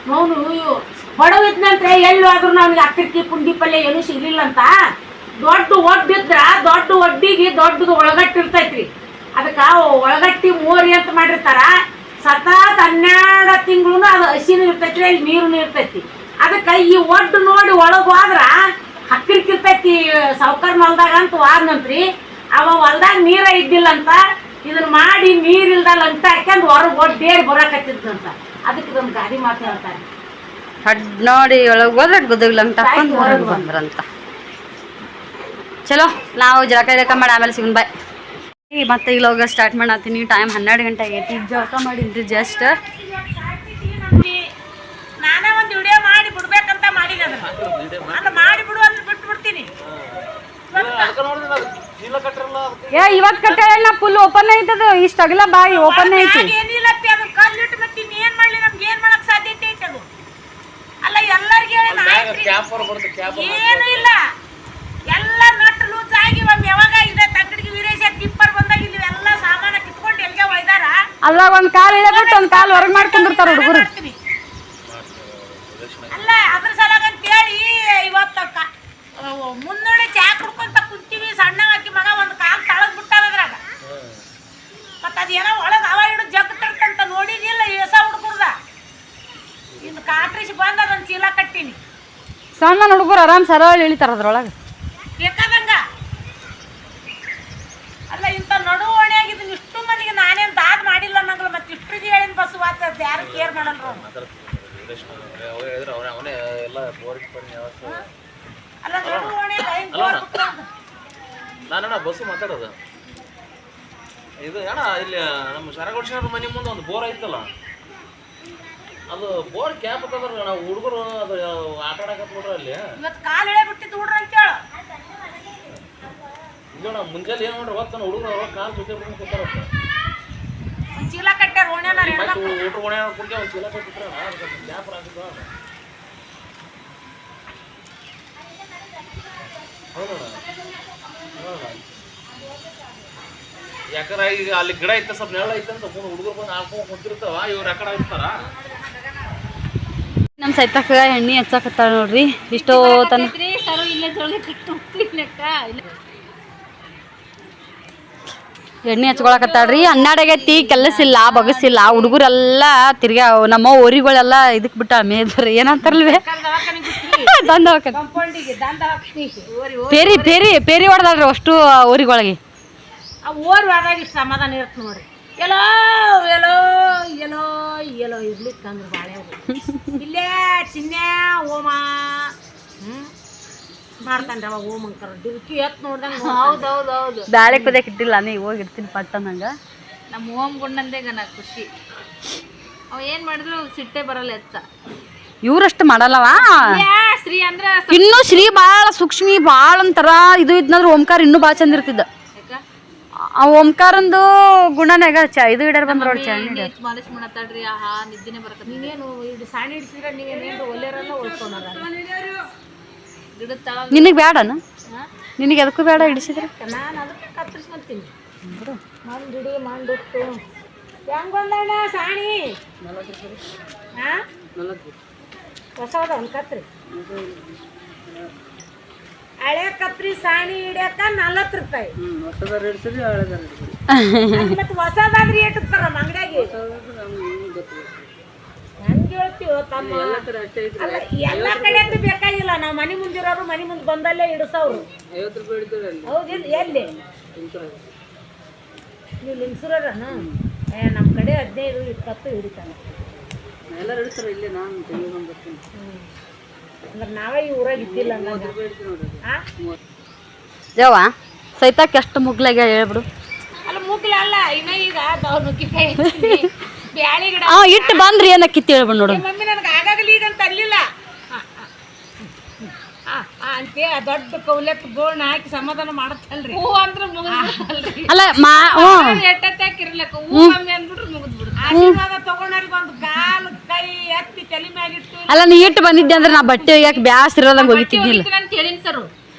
ನೋವು ಬಡವಿದ್ನಂತ್ರ ಎಲ್ಲಿ ಆದ್ರೂ ನಮ್ಗೆ ಅಕ್ಕಿ ಪುಂಡಿ ಪಲ್ಯ ಏನು ಸಿಗ್ಲಿಲ್ಲ ಅಂತ ದೊಡ್ಡ ಒಡ್ಡಿದ್ರ ದೊಡ್ಡ ಒಡ್ಡಿಗೆ ದೊಡ್ಡದು ಒಳಗಟ್ಟಿರ್ತೈತ್ರಿ ಅದಕ್ಕ ಒಳಗಟ್ಟಿ ಮೋರಿ ಅಂತ ಮಾಡಿರ್ತಾರ ಸತತ್ 12 ತಿಂಗಳು ಅದು ಹಸಿನೂ ಇರ್ತೈತ್ರಿ ಅಲ್ಲಿ ನೀರು ಇರ್ತೈತಿ ಅದಕ್ಕ ಈ ಒಡ್ಡು ನೋಡಿ ಒಳಗ್ ಹೋದ್ರ ಹಕ್ಕಿರ್ಕಿರ್ತೈತಿ ಸಾವ್ಕಾರ್ ಹೊಲ್ದಾಗ ಅಂತ ವಾದ್ನಂತ್ರಿ ಅವ ಹೊಲ್ದಾಗ ನೀರ ಇದ್ದಿಲ್ಲ ಅಂತ ಇದನ್ನ ಮಾಡಿ ನೀರಿಲ್ದ ಲಂಟ ಹಾಕ್ಯಂಡ್ ಹೊರಗ್ ಒಡ್ಡೇರಿ ಬರಾಕತ್ತಿದ್ನಂತ ಅದಕ್ಕೆ ಇದೊಂದು ಗಾದಿ ಮಾತು ಹೇಳ್ತಾರೆ ಹಡ್ ನೋಡಿ ಒಳಗ್ ಹೋದ್ರೆ ಗುದುಗ್ಲಂಗ್ ತಕೊಂಡು ಹೊರಗೆ ಬಂದ್ರಂತ ಚಲೋ ನಾವು ಜಳಕ ಮಾಡಿ ಆಮೇಲೆ ಸಿಗೋಣ ಬಾಯ್ ಮತ್ತೆ ಈಗ ಹೋಗ ಸ್ಟಾರ್ಟ್ ಮಾಡತ್ತೀನಿ ಟೈಮ್ 12 ಗಂಟೆ ಆಗೈತಿ ಈಗ ಜಳಕ ಮಾಡಿದ್ರಿ ಜಸ್ಟ್ ನಾನೇ ಒಂದು ವಿಡಿಯೋ ಮಾಡಿ ಬಿಡ್ಬೇಕಂತ ಮಾಡಿದೆ ಅದನ್ನ ಮಾಡಿ ಬಿಡು ಅಂತ ಬಿಟ್ಟು ಬಿಡ್ತೀನಿ ಇವತ್ತು ಕಟ್ಟಾಳ ಫುಲ್ ಓಪನ್ ಐತದ ಇಷ್ಟ ಅಗಲ ಬಾಯಿ ಓಪನ್ ಐತಿ ಏನಿಲ್ಲ ಅದು ಕಲ್ಲಿಟ್ಟು ಮತ್ತೆ ಇನ್ನೇನ್ ಮಾಡ್ಲಿ ನಮ್ಗೆ ಏನ್ ಮಾಡಕ್ ಸಾಧ್ಯತೆ ಐತೆ ಅದು ಅಲ್ಲ ಎಲ್ಲರಿಗೂ ಏನು ಇಲ್ಲ ಎಲ್ಲ ನಟ್ಟು ಲೂಸ್ ಆಗಿ ಒಮ್ಮೆ ಯಾವಾಗ ಇದೆ ತಕ್ಕಡಿಗೆ ವೀರೇಶ ಟಿಪ್ಪರ್ ಬಂದಾಗ ಇಲ್ಲಿ ಎಲ್ಲ ಸಾಮಾನ ಕಿತ್ಕೊಂಡು ಎಲ್ಲಿಗೆ ಒಯ್ದಾರ ಅಲ್ಲ ಒಂದ್ ಕಾಲ್ ಇಳಬಿಟ್ಟು ಒಂದ್ ಕಾಲ್ ಹೊರಗೆ ಮಾಡ್ಕೊಂಡಿರ್ತಾರ ಹುಡುಗರು ಅಲ್ಲ ಅದ್ರ ಸಲಾಗ ಅಂತ ಹೇಳಿ ಇವತ್ತ ಮುನ್ನೋಡಿ ಚಾ ಕುಡ್ಕೊಂತ ಕುಂತೀವಿ ಸಣ್ಣ ಹಾಕಿ ಮಗ ಒಂದ್ ಕಾಲ್ ತಳಗ್ ಬಿಟ್ಟಾರ ಅದ್ರಾಗ ಮತ್ತ ಅದೇನೋ ಒಳಗ ಅವ ಹಿಡಿದು ಜಗ್ತಿರ್ತಂತ ನೋಡಿದಿಲ್ಲ ಏಸ ಹುಡುಗರ್ದ ಇನ್ನು ಕಾಟ್ರಿಸಿ ಬಂದ ಅದನ್ನ ಚೀಲ ಕಟ್ಟಿನಿ ಸಣ್ಣ ಹುಡುಗರು ಆರಾಮ್ ಸರಳ ಇಳಿತಾರ ಅದ್ರೊಳಗೆ ಬೇಕಾದಂಗ ಅಲ್ಲ ಇಂಥ ನಡುವಣೆ ಆಗಿದ್ದು ಇಷ್ಟು ಮಂದಿಗೆ ನಾನೇನ್ ದಾದ್ ಮಾಡಿಲ್ಲ ಅನ್ನಂಗಲ್ಲ ಮತ್ತೆ ಇಷ್ಟ್ರಿಗೆ ಹೇಳಿನ ಬಸ್ ವಾತ ಯಾರು ಕೇರ್ ಮಾಡಲ್ರು ಅಲ್ಲ ನಡುವಣೆ ನಾನಣ್ಣ ಬಸ್ಸು ಮಾತಾಡೋದು ಇದು ಅಣ್ಣ ಇಲ್ಲಿ ನಮ್ಮ ಶರಗೋಡ್ಸಿನವ್ರ ಮನೆ ಮುಂದೆ ಒಂದು ಬೋರ್ ಐತಲ್ಲ ಅದು ಬೋರ್ ಕ್ಯಾಪ್ ಹಾಕೋದ್ರ ನಾವು ಹುಡುಗರು ಅದು ಆಟ ಆಡಕತ್ ಬಿಡ್ರಿ ಅಲ್ಲಿ ಇವತ್ತು ಕಾಲು ಎಳೆ ಬಿಟ್ಟಿದ್ದು ಹುಡ್ರ ಅಂತ ಹೇಳು ಇಲ್ಲ ಮುಂಜಾನೆ ಏನು ನೋಡ್ರಿ ಹೊತ್ತು ಹುಡುಗರು ಕಾಲು ಜೊತೆ ಬಿಡ್ಕೊಂಡು ಕೂತಾರ ಒಂದು ಚೀಲ ಕಟ್ಟಿ ಊಟ ಒಣ ಕುಡ್ಕೆ ಒಂದು ಚೀಲ ಕೊಟ್ಟಿದ್ರೆ ವ್ಯಾಪಾರ ಆಗಿದ್ದು ಹೌದಣ್ಣ ಯಾಕಂದ್ರೆ ಈಗ ಅಲ್ಲಿ ಗಿಡ ಐತೆ ಸ್ವಲ್ಪ ನೆರಳು ಐತೆ ಅಂತ ಹುಡುಗರು ಬಂದು ಹಾಕೊಂಡು ಕುಂತಿರ್ತಾವ ಇವ್ರು ಯಾಕಡೆ ಇರ್ತಾರ ನಮ್ಮ ಸೈತಕ್ಕ ಎಣ್ಣೆ ಹಚ್ಚಾಕತ್ತಾಳ ನೋಡ್ರಿ ಇಷ್ಟೋ ತನ ಎಣ್ಣೆ ಹಚ್ಕೊಳಕತ್ತಾಳ್ರಿ 12 ಆಗೈತಿ ಕೆಲಸ ಇಲ್ಲ ಬಗಸಿಲ್ಲ ಹುಡುಗರೆಲ್ಲ ತಿರ್ಗಾ ನಮ್ಮ ಊರಿಗಳೆಲ್ಲ ಇದಕ್ ಬಿಟ್ಟ ಮೇದ್ರ ಏನಂತಾರಲ್ವೇ ಪೇರಿ ಹೊಡೆದಾಳ್ರಿ ಅಷ್ಟು ಊರಿಗೊಳಗೆ ಓರ್ ಹೋದಾಗ ಇಷ್ಟು ಸಮಾಧಾನ ಇರುತ್ತೆ ನೋಡ್ರಿ ಎಲ್ಲೋ ಎಲ್ಲೋ ಎಲ್ಲೋ ಎಲ್ಲೋ ಇರ್ಲಿಕ್ಕೆ ಅಂದ್ರೆ ಬಾಳೆ ಇಲ್ಲೇ ಚಿನ್ನೆ ಓಮ ಮಾಡ್ತಾನ್ರಿ ಅವಾಗ ಓಮ್ ಅಂಕರ ಡಿಲ್ಕಿ ಎತ್ ನೋಡ್ದಂಗೆ ಹೌದೌದೌದು ಬ್ಯಾಳೆ ಕುದಿಯಕ್ಕೆ ಇಟ್ಟಿಲ್ಲ ನೀ ಹೋಗಿ ಇಡ್ತೀನಿ ಪಟ್ಟನಂಗ ನಮ್ಮ ಓಮ್ ಗುಂಡಂದೇಗ ನಾ ಖುಷಿ ಅವ ಏನ್ ಮಾಡಿದ್ರು ಸಿಟ್ಟೆ ಬರಲ್ಲ ಎತ್ತ ಇವ್ರಷ್ಟು ಮಾಡಲ್ಲವ ಶ್ರೀ ಅಂದ್ರ ಇನ್ನೂ ಶ್ರೀ ಭಾಳ ಸೂಕ್ಷ್ಮಿ ಭಾಳ ಒಂಥರ ಇದು ಇದ್ನಂದ್ರೆ ಓಂಕಾರ ಇನ್ನೂ ಭಾಳ ಚಂದ ಇರ್ತಿದ್ದ ಆ ಓಂಕಾರಂದು ಗುಣನಾಗ ಇದು ಇಡರ್ ಬಂದ್ರ ನೋಡಿ ಚಂದ ಮಾಲಿಶ್ ಮಾಡತ್ತಾಳ್ರಿ ಆಹಾ ನಿದ್ದೆನೆ ಬರಕತ್ತ ನೀವೇನು ಇದು ಸಾಣಿ ಹಿಡಿಸಿದ್ರೆ ನೀವೇನೇನು ಒಲೆಯರೆಲ್ಲ ಉಳ್ಕೊಂಡಾರ ಗಿಡದ ತಳ ನಿನಗೆ ಬೇಡನ ನಿನಗೆ ಎದಕ್ಕೂ ಬೇಡ ಹಿಡಿಸಿದ್ರೆ ನಾನು ಅದಕ್ಕೆ ಕತ್ತರಿಸ್ಕೊಂತೀನಿ ಮಂಡಿಡಿ ಮಂಡಿಟ್ಟು ಹೆಂಗ್ ಬಂದಣ್ಣ ಸಾಣಿ ಹಾಂ ಹೊಸದ ಒಂದು ಕತ್ರಿ ಹಳೆ ಕತ್ರಿ ಸಾಣಿ ಹಿಡಿಯಕ 40 ರೂಪಾಯಿ ಮತ್ತೆ ಹೊಸದಾದ್ರಿ ಏಟಿರ್ತಾರ ಅಂಗಡಿಯಾಗಿ ಹೆಂಗೆ ಹೇಳ್ತೀವೋ ತಮ್ಮ ಅಲ್ಲ ಎಲ್ಲ ಕಡೆಯದ್ದು ಬೇಕಾಗಿಲ್ಲ ನಾವು ಮನೆ ಮುಂದಿರೋರು ಮನೆ ಮುಂದೆ ಬಂದಲ್ಲೇ ಹಿಡಿಸೋರು ಹೌದಿಲ್ಲ ಎಲ್ಲಿ ನೀವು ಲಿಂಗ್ಸೂರನ ನಮ್ಮ ಕಡೆ 15-20 ಹಿಡಿತಾನೆ ಅಂದ್ರೆ ನಾವೇ ಈ ಊರಾಗ ಇದ್ದಿಲ್ಲ ಜವ ಸೈತಾಕ್ ಎಷ್ಟು ಮುಗ್ಲಾಗ ಹೇಳ್ಬಿಡು ಅಲ್ಲ ಮುಗ್ಲ ಅಲ್ಲ ಇನ್ನ ಈಗ ನುಗ್ಗಿಕಾಯಿ ಬ್ಯಾಳಿ ಗಿಡ ಇಟ್ಟು ಬಂದ್ರಿ ಏನಕ್ಕಿತ್ತು ಹೇಳ್ಬಿಡು ನೋಡು ಮಮ್ಮಿ ನನಗೆ ಆಗಾಗಲಿ ಈಗ ಅಂತ ಅಲ್ಲಿಲ್ಲ ಅಂತೆ ದೊಡ್ಡ ಕೌಲೆತ್ ಗೋಳ್ನ ಹಾಕಿ ಸಮಾಧಾನ ಮಾಡತ್ತಲ್ರಿ ಹೂ ಅಂದ್ರ ಮುಗಿದ್ಬಿಡ್ತಲ್ರಿ ಅಲ್ಲ ಎಟ್ಟತ್ತಾಕಿರ್ಲಕ್ಕ ಹೂ ಮಮ್ಮಿ ಅಂದ್ಬಿಟ್ರೆ ಮುಗಿದ್ಬಿಡ್ತು ಆಶೀರ್ವಾದ ತಗೊಂಡವ್ರಿಗೆ ಒಂದು ಕಾಲು ಕೈ ಎತ್ತಿ ತಲೆ ಮ್ಯಾಗಿಟ್ಟು ಅಲ್ಲ ನೀ ಇಟ್ಟು ಬಂದಿದ್ದೆ ಅಂದ್ರೆ ನಾ ಬಟ್ಟೆ ಒಗ್ಯಾಕ ಬ್ಯಾಸ್ರ ಇರೋದಂಗೆ ಹೋಗಿತ್ತಿದ್ದಿಲ್ಲ ನಾನು ಕೇಳಿನ ಸರು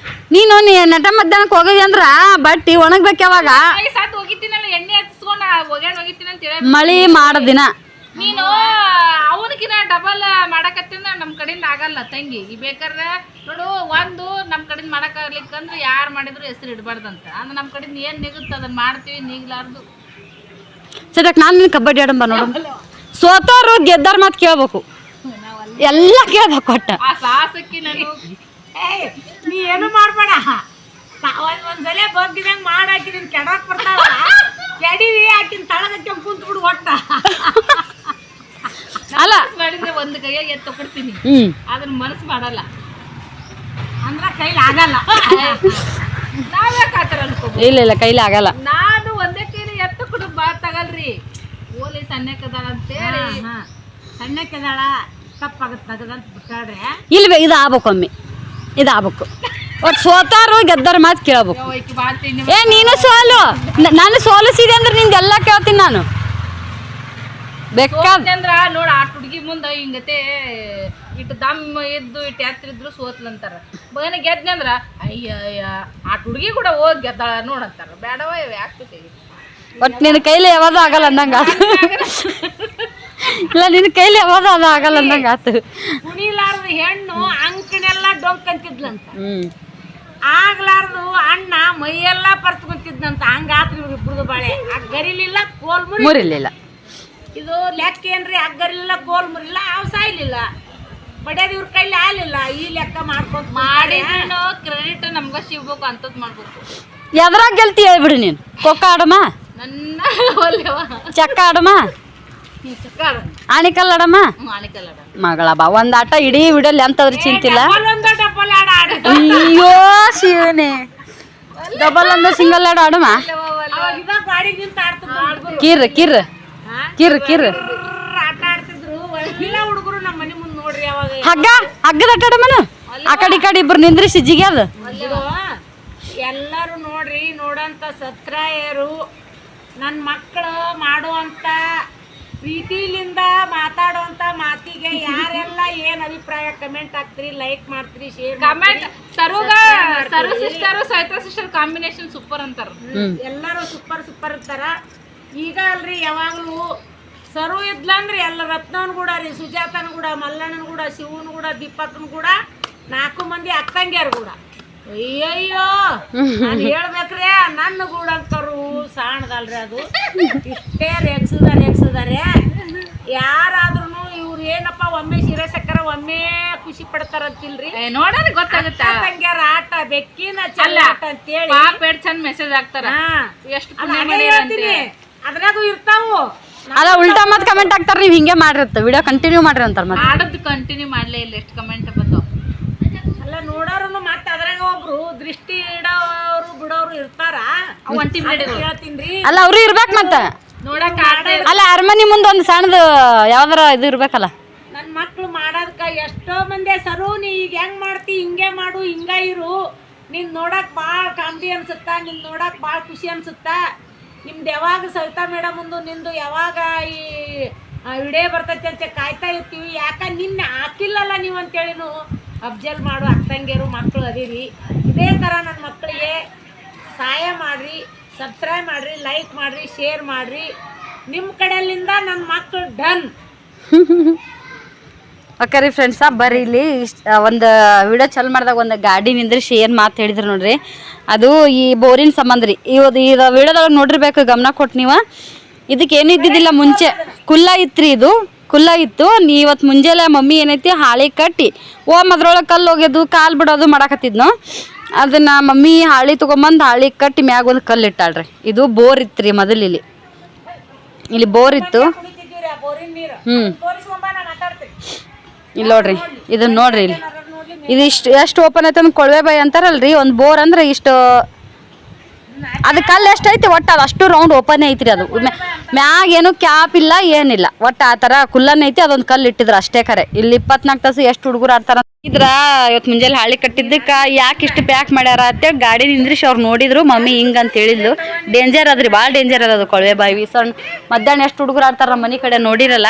ನೀನು ನಟ ಮಧ್ಯಾಹ್ನಕ್ಕೆ ಹೋಗೋದಿ ಅಂದ್ರ ಬಟ್ಟಿ ಒಣಗ್ಬೇಕು ಯಾವಾಗ ಸಾತ್ ಹೋಗಿದ್ದೀನಲ್ಲ ಎಣ್ಣೆ ಹಚ್ಕೊಂಡ ಒಗ್ಯಾಣ ಹೋಗಿತ್ತೀನಿ ಅಂತ ಹೇಳಿ ಮಳಿ ಮಾಡೋ ದಿನ ನೀನು ಅವನಿಗಿನ ಡಬಲ್ ಮಾಡಕತ್ತಿಂದ ನಮ್ಮ ಕಡೆಯಿಂದ ಆಗಲ್ಲ ತಂಗಿ ಈ ಬೇಕಾದ್ರೆ ನೋಡು ಒಂದು ನಮ್ಮ ಕಡೆಯಿಂದ ಮಾಡಕ್ಕಾಗ್ಲಿಕ್ಕಂದ್ರೆ ಯಾರು ಮಾಡಿದ್ರು ಹೆಸರು ಇಡಬಾರ್ದಂತ ಅಂದ್ರೆ ನಮ್ಮ ಕಡೆಯಿಂದ ಏನು ನಿಗುತ್ತೆ ಅದನ್ನ ಮಾಡ್ತೀವಿ ನೀಗ್ಲಾರ್ದು ಸದ್ಯಕ್ಕೆ ನಾನು ನಿನ್ನ ಕಬಡ್ಡಿ ಆಡಂಬ ನೋಡು ಸೋತೋರು ಗೆದ್ದಾರ ಮಾತು ಕೇಳ್ಬೇಕು ಎಲ್ಲ ಕೇಳ್ಬೇಕು ಒಟ್ಟ ಆ ಸಾಹಸಕ್ಕೆ ನಾನು ನೀ ಏನು ಮಾಡ್ಬೇಡ ಒಂದ್ಸಲ ಬಗ್ಗಿದಂಗೆ ಮಾಡಿ ಹಾಕಿದೀನಿ ಕೆಡಕ್ ಬರ್ತಾವ ಕೆಡಿವಿ ಹಾಕಿನ ತಳಗಕ್ಕೆ ಕುಂತ ಬಿಡು ಒಟ್ಟ ಅಲ್ಲ ಮಾಡಿದ್ರೆ ಒಂದು ಕೈಯಾಗ ಎತ್ತು ಕೊಡ್ತೀನಿ ಅದನ್ನ ಮನಸ್ಸು ಮಾಡಲ್ಲ ಅಂದ್ರ ಕೈಲಿ ಆಗಲ್ಲ ನಾವೇ ಕಾತರ ಅನ್ಕೋಬಹುದು ಇಲ್ಲ ಕೈಲಿ ಆಗಲ್ಲ ನಾನು ಒಂದೇ ಕೈಲಿ ಎತ್ತು ಕೊಡು ಬಾ ತಗಲ್ರಿ ಓಲಿ ಸಣ್ಣಕ್ಕದಾಳ ಅಂತೇಳಿ ಸಣ್ಣಕ್ಕೆದಾಳ ತಪ್ಪಾಗತ್ತೆ ತಗದಂತ ಬಿಟ್ಟಾಡ್ರೆ ಇಲ್ವೇ ಇದು ಆಗ್ಬೇಕೊಮ್ಮೆ ಇದು ಆಗ್ಬೇಕು ಒಟ್ಟು ಸೋತಾರು ಗೆದ್ದಾರ ಮಾತು ಕೇಳ್ಬೇಕು ಏ ನೀನು ಸೋಲು ನಾನು ಸೋಲಿಸಿದೆ ಅಂದ್ರೆ ನಿಂದೆಲ್ಲ ಕೇಳ್ತೀನಿ ನಾನು ಅಂದ್ರ ನೋಡ ಆ ಹುಡುಗಿ ಮುಂದೆ ಹಿಂಗತೆ ಇಟ್ಟು ದಮ್ ಇದ್ದು ಇಟ್ಟು ಎತ್ತಿದ್ರು ಸೋತ್ಲಂತಾರ ಬಗನ ಗೆದ್ನೆ ಅಂದ್ರ ಅಯ್ಯ ಆ ಹುಡುಗಿ ಕೂಡ ಹೋಗಿ ಗೆದ್ದಾಳ ನೋಡಂತಾರ ಬೇಡವ ಯಾಕೆ ಒಟ್ಟು ನಿನ್ನ ಕೈಲಿ ಯಾವ್ದು ಆಗಲ್ಲ ಅಂದಂಗ ಇಲ್ಲ ನಿನ್ನ ಕೈಲಿ ಯಾವ್ದು ಅದು ಆಗಲ್ಲ ಅಂದಂಗ ಆತು ಕುಣಿಲಾರ್ದು ಹೆಣ್ಣು ಅಂಕನೆಲ್ಲ ಡೊಂಕ್ ಅಂತಿದ್ಲಂತ ಆಗ್ಲಾರ್ದು ಅಣ್ಣ ಮೈಯೆಲ್ಲ ಪರ್ಚ್ಕೊಂತಿದ್ನಂತ ಹಂಗಾತ್ರಿ ಇಬ್ರದು ಬಾಳೆ ಅಗ್ಗರಿಲಿಲ್ಲ ಕೋಲ್ ಮುರಿಲಿಲ್ಲ ಇದು ಲೆಕ್ಕ ಏನ್ರಿ ಅಗ್ಗರಿಲಿಲ್ಲ ಕೋಲ್ ಮುರಿಲ್ಲ ಅವ್ ಸಾಯ್ಲಿಲ್ಲ ಬಡಿಯೋದು ಇವ್ರ ಕೈಲಿ ಆಗ್ಲಿಲ್ಲ ಈ ಲೆಕ್ಕ ಮಾಡ್ಕೊಂತ ಮಾಡಿ ಕ್ರೆಡಿಟ್ ನಮ್ಗ ಸಿಗ್ಬೇಕು ಅಂತದ್ ಮಾಡ್ಬೇಕು ಎದ್ರಾಗ ಗೆಲ್ತಿ ಹೇಳ್ಬಿಡು ನೀನು ಕೊಕ್ಕ ಆಡಮ್ಮ ನನ್ನ ಒಲ್ಲೆವ ಚಕ್ಕ ಆಡಮ್ಮ ಆಣಿಕಲ್ ಆಡಮ್ಮ ಆಣಿಕಲ್ ಆಡ ಮಗಳ ಬಾ ಒಂದ್ ಆಟ ಇಡೀ ವಿಡಿಯೋಲಿ ಅಂತಂದ್ರೆ ಚಿಂತಿಲ್ಲ ಡಬಲ್ ಆಡ ಅಯ್ಯೋ ಶಿವನೇ ಡಬಲ್ ಅಂದ್ರೆ ಸಿಂಗಲ್ ಆಡ ಆಡಮ್ಮ ಗಾಡಿಗೆ ನಿಂತ ಆಡ್ತಿದ್ರು ಕಿರ್ ಕಿರ್ ಕಿರ್ ಕಿರ್ ಆಟ ಆಡ್ತಿದ್ರು ಇಲ್ಲ ಹುಡುಗರು ನಮ್ಮ ಮನೆ ಮುಂದೆ ನೋಡ್ರಿ ಅವಾಗ ಹಗ್ಗ ಹಗ್ಗದ ಆಟ ಆಡಮ್ಮನು ಆ ಕಡೆ ಈ ಕಡೆ ಇಬ್ರು ನಿಂದ್ರಿ ಸಿಜ್ಜಿಗೆ ಅದು ಎಲ್ಲರೂ ನೋಡ್ರಿ ನೋಡಂತ ಸಬ್ಸ್ಕ್ರೈಬರು ನನ್ನ ಮಕ್ಕಳು ಮಾಡುವಂಥ ಪ್ರೀತಿಲಿಂದ ಮಾತಾಡುವಂತ ಮಾತಿಗೆ ಯಾರೆಲ್ಲ ಏನ್ ಅಭಿಪ್ರಾಯ ಕಮೆಂಟ್ ಹಾಕ್ತೀರಿ, ಲೈಕ್ ಮಾಡ್ತೀರಿ, share comment Saru sister Savita sister combination super ಅಂತಾರ. ಎಲ್ಲರೂ ಸೂಪರ್ ಇರ್ತಾರ. ಈಗ ಅಲ್ರಿ ಯಾವಾಗ್ಲೂ ಸರು ಇದ್ಲಂದ್ರಿ ಎಲ್ಲ ರತ್ನನ್ ಕೂಡ ರೀ, ಸುಜಾತನ್ ಕೂಡ, ಮಲ್ಲಣ್ಣನ್ ಕೂಡ, ಶಿವನ್ ಕೂಡ, ದೀಪಕ್ನ ಕೂಡ 4 ಮಂದಿ ಅಕ್ಕಂಗ್ಯಾರ ಕೂಡ. ಅಯ್ಯಯ್ಯೋ ನಾನು ಹೇಳ್ಬೇಕ್ರೆ ನನ್ನ ಗೂಡಂಕರು ಸಾಣದಲ್ರಿ ಅದು ಇಷ್ಟೇ ರೇಗ್ಸಿದಾರೆ. ಯಾರಾದ್ರೂ ಇವ್ರು ಏನಪ್ಪ ಒಮ್ಮೆ ಶಿರಸಕ್ಕರ ಒಮ್ಮೆ ಖುಷಿ ಪಡ್ತಾರಂತಿಲ್ರಿ. ನೋಡೋದ್ ಗೊತ್ತಾಗುತ್ತ ತಂಗ್ಯಾರ ಆಟ ಬೆಕ್ಕಿನ ಚಲ್ಲ ಆಟ ಅಂತೇಳಿ ಪಾಪೇಡ್ ಚಂದ ಮೆಸೇಜ್ ಹಾಕ್ತಾರ. ಎಷ್ಟು ಹೇಳ್ತೀನಿ ಅದ್ರಾಗೂ ಇರ್ತಾವು. ಅಲ್ಲ ಉಲ್ಟಾ ಮತ್ ಕಮೆಂಟ್ ಹಾಕ್ತಾರ, ನೀವ್ ಹಿಂಗೆ ಮಾಡಿರತ್ತ ವಿಡಿಯೋ ಕಂಟಿನ್ಯೂ ಮಾಡ್ರಿ ಅಂತಾರ. ಮತ್ತೆ ಮಾಡೋದು ಕಂಟಿನ್ಯೂ ಮಾಡ್ಲೇ ಇಲ್ಲ, ಎಷ್ಟು ಕಮೆಂಟ್ ಬಂದು ಅಲ್ಲ ನೋಡೋರು ಮತ್ತೆ ಅದ್ರಾಗ ಒಬ್ರು ದೃಷ್ಟಿ ಇಡೋರು ಬಿಡೋರು ಇರ್ತಾರ. ಒಂಟಿ ಹೇಳ್ತೀನ್ರಿ. ಅಲ್ಲ ಅವ್ರು ಇರ್ಬೇಕ್ ಮತ್ತ ನೋಡಕ್ ಅಲ್ಲ ಅರಮನಿ ಮುಂದೆ ಒಂದು ಸಣ್ಣದು ಯಾವ್ದಾರ ಇದು ಇರ್ಬೇಕಲ್ಲ. ನನ್ನ ಮಕ್ಳು ಮಾಡೋದಕ್ಕ ಎಷ್ಟೋ ಮಂದಿ ಸರು ನೀ ಈಗ ಹೆಂಗ್ ಮಾಡ್ತಿ, ಹಿಂಗೆ ಮಾಡು, ಹಿಂಗ ಇರು, ನಿನ್ ನೋಡಕ್ ಭಾಳ ಕಾಮಿಡಿ ಅನ್ಸುತ್ತ, ನಿನ್ ನೋಡಕ್ ಭಾಳ ಖುಷಿ ಅನ್ಸುತ್ತ. ನಿಮ್ದು ಯಾವಾಗ ಸವಿತಾ ಮೇಡಮ್ ಮುಂದು ನಿಂದು ಯಾವಾಗ ಈ ವಿಡಿಯೋ ಬರ್ತೈತಿ ಅಂತ ಕಾಯ್ತಾ ಇರ್ತೀವಿ. ಯಾಕ ನಿನ್ನೆ ಹಾಕಿಲ್ಲಲ್ಲ ನೀವು ಅಂತೇಳಿನು ಅಬ್ಜಲ್ ಮಾಡು ಅಕ್ಕಂಗಿರು ಮಕ್ಕಳು ಅದೀರಿ. ಇದೇ ಥರ ನನ್ನ ಮಕ್ಕಳಿಗೆ ಸಹಾಯ ಮಾಡಿರಿ, ಸಬ್ಸ್ಕ್ರೈಬ್ ಮಾಡಿರಿ, ಲೈಕ್ ಮಾಡಿರಿ, ಶೇರ್ ಮಾಡಿರಿ. ನಿಮ್ಮ ಕಡೆಯಿಂದ ನನ್ನ ಮಕ್ಕಳು ಡನ್. ಓಕೆ ರೀ ಫ್ರೆಂಡ್ಸ, ಬರ್ರಿ ಇಲ್ಲಿ ಒಂದು ವಿಡಿಯೋ ಚಲ್ ಮಾಡಿದಾಗ ಒಂದು ಗಾಡಿ ನಿಂದ್ರಿಸಿ ಏನು ಮಾತು ಹೇಳಿದ್ರು ನೋಡ್ರಿ, ಅದು ಈ ಬೋರಿನ ಸಂಬಂಧ ರೀ. ಇದು ವಿಡಿಯೋದಾಗ ನೋಡಿರ್ಬೇಕು, ಗಮನ ಕೊಟ್ಟು ನೀವು. ಇದಕ್ಕೆ ಏನು ಇದ್ದಿದ್ದಿಲ್ಲ ಮುಂಚೆ, ಕುಲ್ಲ ಇತ್ತು ಇದು ಕುಲ್ಲ ಇತ್ತು. ಇವತ್ತು ಮುಂಜಾನೆ ಮಮ್ಮಿ ಏನೈತಿ ಹಾಳಿ ಕಟ್ಟಿ ಅದ್ರೊಳಗೆ ಕಲ್ಲು ಹೋಗ್ಯದು ಕಾಲು ಬಿಡೋದು ಮಾಡಾಕತ್ತಿದ್ನು. ಅದನ್ನ ಮಮ್ಮಿ ಹಾಳಿ ತೊಗೊಂಬಂದು ಹಾಳಿ ಕಟ್ಟಿ ಮ್ಯಾಗ ಒಂದು ಕಲ್ಲು ಇಟ್ಟಾಳ್ರಿ. ಇದು ಬೋರ್ ಇತ್ತು ರೀ ಮೊದಲು, ಇಲ್ಲಿ ಬೋರ್ ಇತ್ತು. ಇಲ್ಲಿ ನೋಡ್ರಿ, ಇದನ್ನ ನೋಡ್ರಿ, ಇಲ್ಲಿ ಇದು ಎಷ್ಟು ಓಪನ್ ಐತೆ ಅಂದ್ರೆ ಕೊಳವೆ ಬಾಯಿ ಅಂತಾರಲ್ರಿ. ಒಂದು ಬೋರ್ ಅಂದ್ರೆ ಇಷ್ಟು, ಅದು ಕಲ್ಲು ಎಷ್ಟೈತಿ ಒಟ್ಟು ಅದು ಅಷ್ಟು ರೌಂಡ್ ಓಪನ್ ಐತ್ರಿ. ಅದು ಮ್ಯಾಗ ಏನು ಕ್ಯಾಪ್ ಇಲ್ಲ ಏನಿಲ್ಲ, ಒಟ್ಟು ಆ ಥರ ಕುಲ್ಲನ್ ಐತಿ. ಅದೊಂದು ಕಲ್ಲು ಇಟ್ಟಿದ್ರು ಅಷ್ಟೇ ಖರೆ. ಇಲ್ಲಿ 24 ತಾಸು ಎಷ್ಟು ಹುಡುಗರು ಆಡ್ತಾರ ಇದ್ರ. ಇವತ್ತು ಮುಂಜಾನೆ ಹಾಳಿ ಕಟ್ಟಿದ್ದಕ್ಕೆ ಯಾಕೆ ಇಷ್ಟು ಪ್ಯಾಕ್ ಮಾಡ್ಯಾರ ಅಂತೇಳಿ ಗಾಡಿ ನಿಂದ್ರಿಸಿ ಅವ್ರು ನೋಡಿದ್ರು. ಮಮ್ಮಿ ಹಿಂಗೆ ಅಂತ ಹೇಳಿದ್ಲು. ಡೇಂಜರ್ ಅದ್ರಿ, ಭಾಳ ಡೇಂಜರ್ ಅದು ಕೊಳವೆ ಬಾವಿ. ಸಣ್ಣ ಮಧ್ಯಾಹ್ನ ಎಷ್ಟು ಹುಡುಗರು ಆಡ್ತಾರ ನಮ್ಮ ಮನೆ ಕಡೆ ನೋಡಿರಲ್ಲ.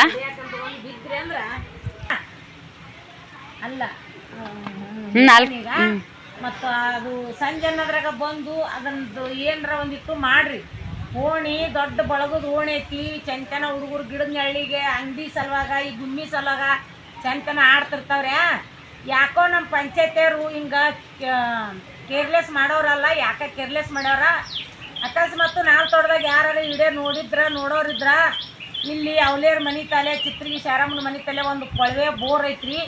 ಮತ್ತು ಅದು ಸಂಜೆ ಅನ್ನೋದ್ರಾಗ ಬಂದು ಅದನ್ನದು ಏನರ ಒಂದಿಟ್ಟು ಮಾಡ್ರಿ. ಓಣಿ ದೊಡ್ಡ ಬಳಗದ ಓಣಿ ಐತಿ. ಚಂತನ ಹುಡುಗರು ಗಿಡದ ನೆಳ್ಳಿಗೆ ಅಂಗಡಿ ಸಲುವಾಗ ಈ ಗುಮ್ಮಿ ಸಲುವಾಗ ಚಂತನ ಆಡ್ತಿರ್ತಾವ್ರೆ. ಯಾಕೋ ನಮ್ಮ ಪಂಚಾಯತಿಯವರು ಹಿಂಗೆ ಕೇರ್ಲೆಸ್ ಮಾಡೋರಲ್ಲ. ಯಾಕೆ ಕೇರ್ಲೆಸ್ ಮಾಡ್ಯಾರ? ಅಕಸ್ಮಾತ್ ನಾವು ತೋಟದಾಗ ಯಾರು ವಿಡಿಯೋ ನೋಡೋರಿದ್ರ ಇಲ್ಲಿ ಅವಲೇರ್ ಮನೆ ತಲೆ, ಚಿತ್ರಗಿ ಶಾರಮ್ಮನ ಮನೆ ತಲೆ ಒಂದು ಕೊಳವೆ ಬೋರ್ ಐತ್ರಿ.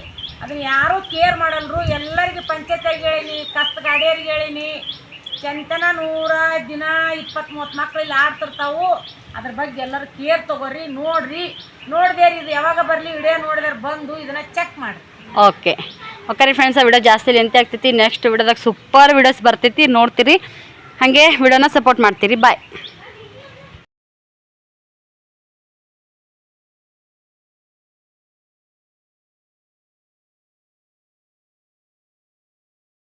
ಅದನ್ನ ಯಾರೂ ಕೇರ್ ಮಾಡಲ್ರು. ಎಲ್ಲರಿಗೆ ಪಂಚಾಯತಿಯಾಗಿ ಹೇಳೀನಿ, ಕಷ್ಟ ಗಾಡಿಯರಿಗೆ ಹೇಳೀನಿ. ಚಂತನ 100 ದಿನ 20-30 ಮಕ್ಳು ಇಲ್ಲಿ ಆಡ್ತಿರ್ತಾವು. ಅದ್ರ ಬಗ್ಗೆ ಎಲ್ಲರೂ ಕೇರ್ ತೊಗೊರಿ, ನೋಡ್ರಿ. ನೋಡ್ದೇರಿ ಇದು ಯಾವಾಗ ಬರಲಿ ವಿಡಿಯೋ ನೋಡಿದ್ರೆ ಬಂದು ಇದನ್ನ ಚೆಕ್ ಮಾಡಿ. ಓಕೆ ರೀ ಫ್ರೆಂಡ್ಸ್, ಆ ವಿಡಿಯೋ ಜಾಸ್ತಿ ಲೆಂತ್ ಆಗ್ತೈತಿ. ನೆಕ್ಸ್ಟ್ ವಿಡಿಯೋದಾಗ ಸೂಪರ್ ವಿಡಿಯೋಸ್ ಬರ್ತೈತಿ, ನೋಡ್ತೀರಿ. ಹಾಗೆ ವಿಡಿಯೋನ ಸಪೋರ್ಟ್ ಮಾಡ್ತೀರಿ. ಬಾಯ್.